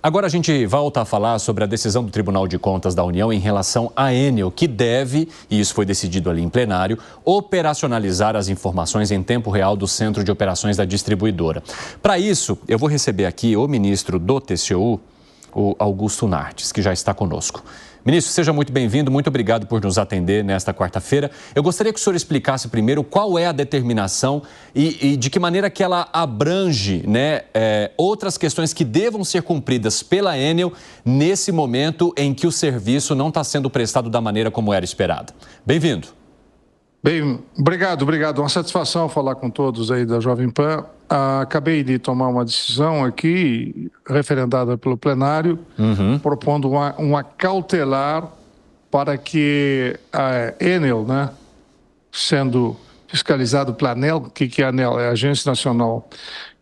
Agora a gente volta a falar sobre a decisão do Tribunal de Contas da União em relação à Enel, que deve, e isso foi decidido ali em plenário, operacionalizar as informações em tempo real do Centro de Operações da distribuidora. Para isso, eu vou receber aqui o ministro do TCU, o Augusto Nardes, que já está conosco. Ministro, seja muito bem-vindo, muito obrigado por nos atender nesta quarta-feira. Eu gostaria que o senhor explicasse primeiro qual é a determinação e de que maneira que ela abrange, outras questões que devam ser cumpridas pela Enel nesse momento em que o serviço não está sendo prestado da maneira como era esperada. Bem-vindo. Bem, obrigado. Uma satisfação falar com todos aí da Jovem Pan. Acabei de tomar uma decisão aqui, referendada pelo plenário, propondo uma cautelar para que a Enel, sendo fiscalizado pela ANEEL, o que é a ANEEL? É a Agência Nacional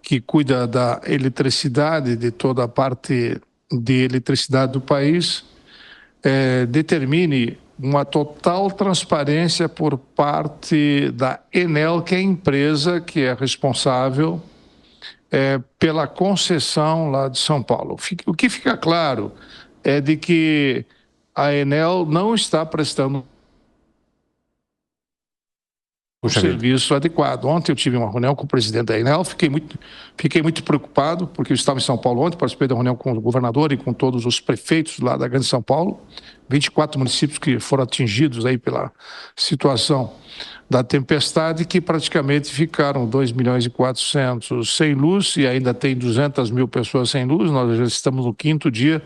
que cuida da eletricidade, de toda a parte de eletricidade do país, determine uma total transparência por parte da Enel, que é a empresa que é responsável pela concessão lá de São Paulo. O que fica claro é de que a Enel não está prestando um serviço adequado. Ontem eu tive uma reunião com o presidente da Enel, fiquei muito preocupado, porque eu estava em São Paulo ontem, participei da reunião com o governador e com todos os prefeitos lá da Grande São Paulo, 24 municípios que foram atingidos aí pela situação da tempestade, que praticamente ficaram 2.400.000 sem luz e ainda tem 200 mil pessoas sem luz. Nós já estamos no 5º dia.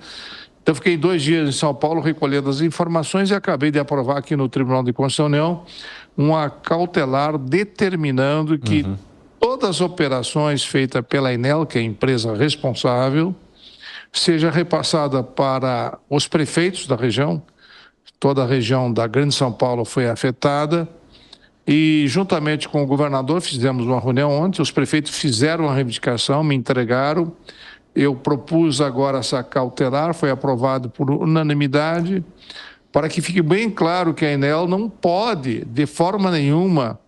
Então, fiquei 2 dias em São Paulo recolhendo as informações e acabei de aprovar aqui no Tribunal de Contas da União uma cautelar determinando que todas as operações feitas pela Enel, que é a empresa responsável, seja repassada para os prefeitos da região. Toda a região da Grande São Paulo foi afetada e, juntamente com o governador, fizemos uma reunião ontem, os prefeitos fizeram a reivindicação, me entregaram. Eu propus agora essa cautelar, foi aprovado por unanimidade, para que fique bem claro que a Enel não pode, de forma nenhuma,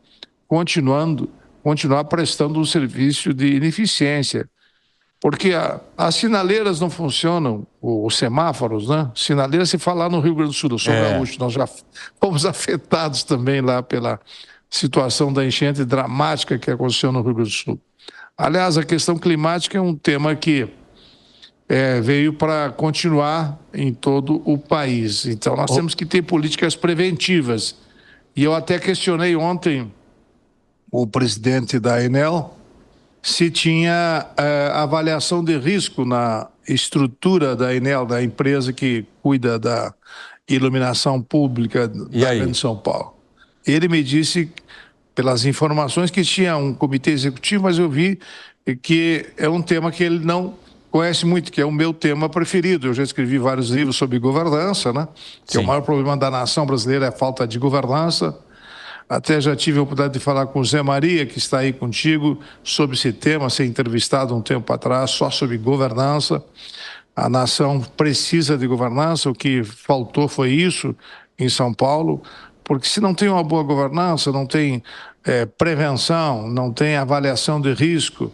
continuar prestando um serviço de ineficiência. Porque as sinaleiras não funcionam, os semáforos, Sinaleira se fala lá no Rio Grande do Sul, eu sou gaúcho, nós já fomos afetados também lá pela situação da enchente dramática que aconteceu no Rio Grande do Sul. Aliás, a questão climática é um tema que veio para continuar em todo o país. Então, nós temos que ter políticas preventivas. E eu até questionei ontem o presidente da Enel se tinha avaliação de risco na estrutura da Enel, da empresa que cuida da iluminação pública da Grande São Paulo. Ele me disse, pelas informações, que tinha um comitê executivo, mas eu vi que é um tema que ele não conhece muito, que é o meu tema preferido. Eu já escrevi vários livros sobre governança, que o maior problema da nação brasileira é a falta de governança. Até já tive a oportunidade de falar com o Zé Maria, que está aí contigo, sobre esse tema, ser entrevistado um tempo atrás, só sobre governança. A nação precisa de governança, o que faltou foi isso em São Paulo, porque se não tem uma boa governança, não tem prevenção, não tem avaliação de risco,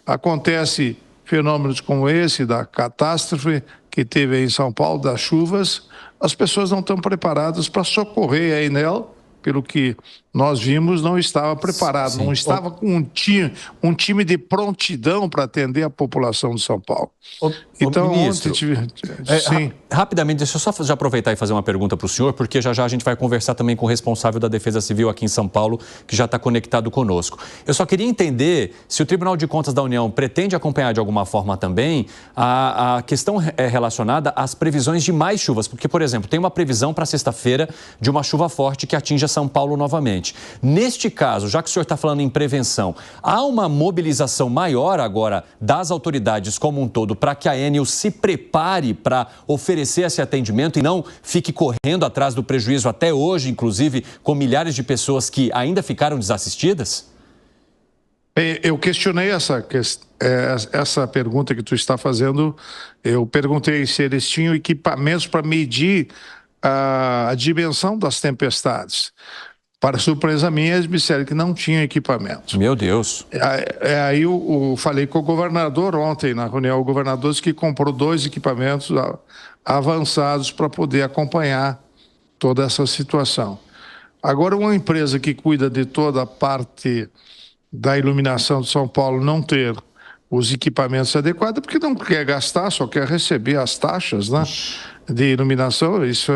acontece fenômenos como esse, da catástrofe que teve aí em São Paulo, das chuvas, as pessoas não estão preparadas para socorrer a Enel, pelo que nós vimos, não estava preparado, não estava com um time de prontidão para atender a população de São Paulo. Então, ministro, sim. Rapidamente, deixa eu só já aproveitar e fazer uma pergunta para o senhor, porque já a gente vai conversar também com o responsável da Defesa Civil aqui em São Paulo, que já está conectado conosco. Eu só queria entender se o Tribunal de Contas da União pretende acompanhar de alguma forma também a questão relacionada às previsões de mais chuvas, porque, por exemplo, tem uma previsão para sexta-feira de uma chuva forte que atinja São Paulo novamente. Neste caso, já que o senhor está falando em prevenção, há uma mobilização maior agora das autoridades como um todo para que a Enel se prepare para oferecer esse atendimento e não fique correndo atrás do prejuízo até hoje, inclusive com milhares de pessoas que ainda ficaram desassistidas? Eu questionei essa pergunta que tu está fazendo. Eu perguntei se eles tinham equipamentos para medir a dimensão das tempestades. Para surpresa minha, eles me disseram que não tinham equipamento. Meu Deus. Aí eu falei com o governador ontem, na reunião, o governador disse que comprou 2 equipamentos avançados para poder acompanhar toda essa situação. Agora, uma empresa que cuida de toda a parte da iluminação de São Paulo não ter os equipamentos adequados, porque não quer gastar, só quer receber as taxas, né, de iluminação, isso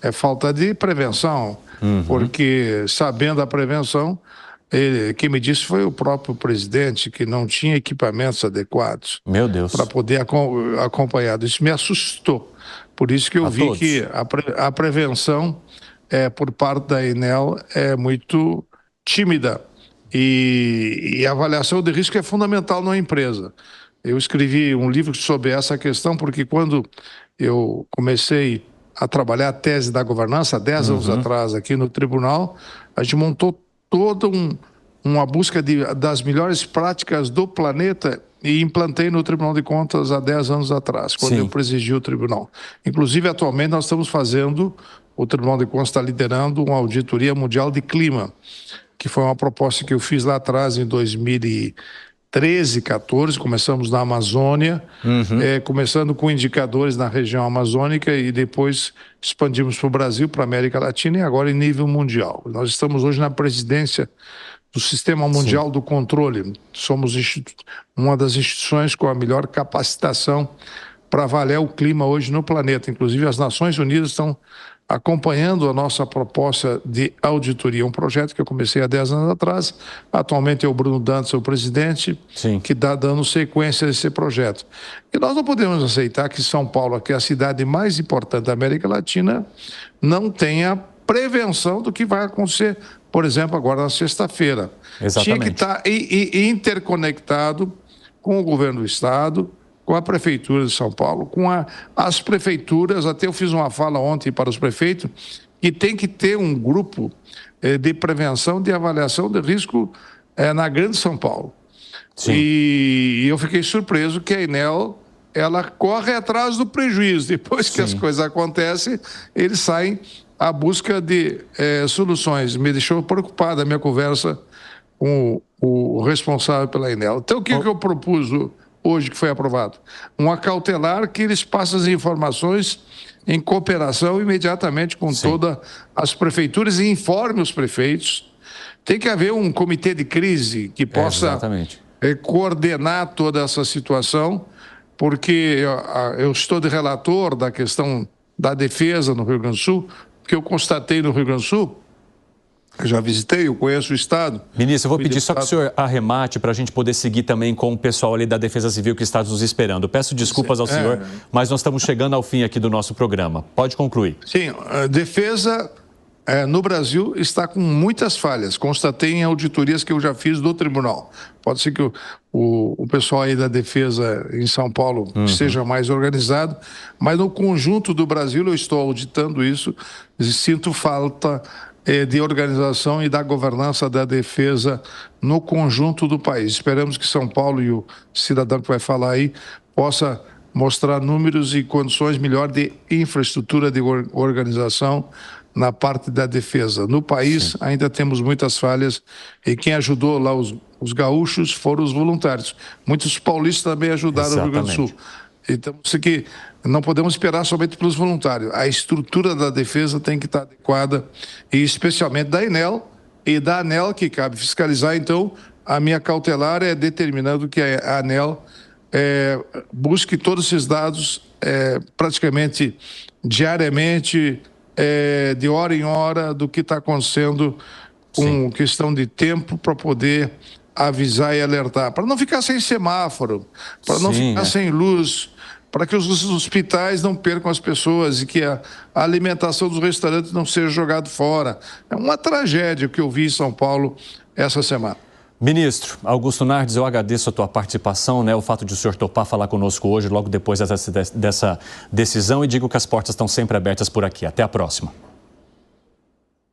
é falta de prevenção, porque sabendo a prevenção, quem me disse foi o próprio presidente, que não tinha equipamentos adequados. Meu Deus. Para poder acompanhar. Isso me assustou. Por isso que eu vi que a prevenção por parte da Enel é muito tímida. E a avaliação de risco é fundamental numa empresa. Eu escrevi um livro sobre essa questão, porque quando eu comecei a trabalhar a tese da governança, há 10 anos atrás, aqui no tribunal, a gente montou toda uma busca das melhores práticas do planeta e implantei no Tribunal de Contas há 10 anos atrás, quando eu presidi o tribunal. Inclusive, atualmente, nós estamos fazendo, o Tribunal de Contas está liderando uma auditoria mundial de clima, que foi uma proposta que eu fiz lá atrás, em 2013, 14, começamos na Amazônia, começando com indicadores na região amazônica e depois expandimos para o Brasil, para a América Latina e agora em nível mundial. Nós estamos hoje na presidência do Sistema Mundial do Controle. Somos uma das instituições com a melhor capacitação para avaliar o clima hoje no planeta. Inclusive, as Nações Unidas estão acompanhando a nossa proposta de auditoria, um projeto que eu comecei há 10 anos atrás. Atualmente é o Bruno Dantas, o presidente, que está dando sequência a esse projeto. E nós não podemos aceitar que São Paulo, que é a cidade mais importante da América Latina, não tenha prevenção do que vai acontecer, por exemplo, agora na sexta-feira. Tinha que estar interconectado com o governo do Estado, com a Prefeitura de São Paulo, com as prefeituras. Até eu fiz uma fala ontem para os prefeitos, que tem que ter um grupo de prevenção, de avaliação de risco na Grande São Paulo. E eu fiquei surpreso que a Enel, ela corre atrás do prejuízo. Depois que as coisas acontecem, eles saem à busca de soluções. Me deixou preocupada a minha conversa com o responsável pela Enel. Então, o que eu propus hoje que foi aprovado? Uma cautelar que eles passem as informações em cooperação imediatamente com todas as prefeituras e informe os prefeitos. Tem que haver um comitê de crise que possa coordenar toda essa situação, porque eu estou de relator da questão da defesa no Rio Grande do Sul, que eu constatei no Rio Grande do Sul. Eu já visitei, eu conheço o Estado. Ministro, eu vou pedir só que o senhor arremate para a gente poder seguir também com o pessoal ali da Defesa Civil que está nos esperando. Peço desculpas ao senhor, mas nós estamos chegando ao fim aqui do nosso programa. Pode concluir. Sim, a defesa no Brasil está com muitas falhas. Constatei em auditorias que eu já fiz do tribunal. Pode ser que o pessoal aí da defesa em São Paulo seja mais organizado, mas no conjunto do Brasil eu estou auditando isso e sinto falta de organização e da governança da defesa no conjunto do país. Esperamos que São Paulo e o cidadão que vai falar aí possa mostrar números e condições melhor de infraestrutura de organização na parte da defesa. No país ainda temos muitas falhas e quem ajudou lá os gaúchos foram os voluntários. Muitos paulistas também ajudaram o Rio Grande do Sul. Então, isso aqui não podemos esperar somente pelos voluntários. A estrutura da defesa tem que estar adequada, e especialmente da Enel e da ANEEL, que cabe fiscalizar. Então, a minha cautelar é determinando que a ANEEL busque todos esses dados praticamente diariamente, de hora em hora, do que está acontecendo com questão de tempo para poder avisar e alertar, para não ficar sem semáforo, para não ficar sem luz, para que os hospitais não percam as pessoas e que a alimentação dos restaurantes não seja jogada fora. É uma tragédia que eu vi em São Paulo essa semana. Ministro Augusto Nardes, eu agradeço a tua participação, o fato de o senhor topar falar conosco hoje, logo depois dessa decisão, e digo que as portas estão sempre abertas por aqui. Até a próxima.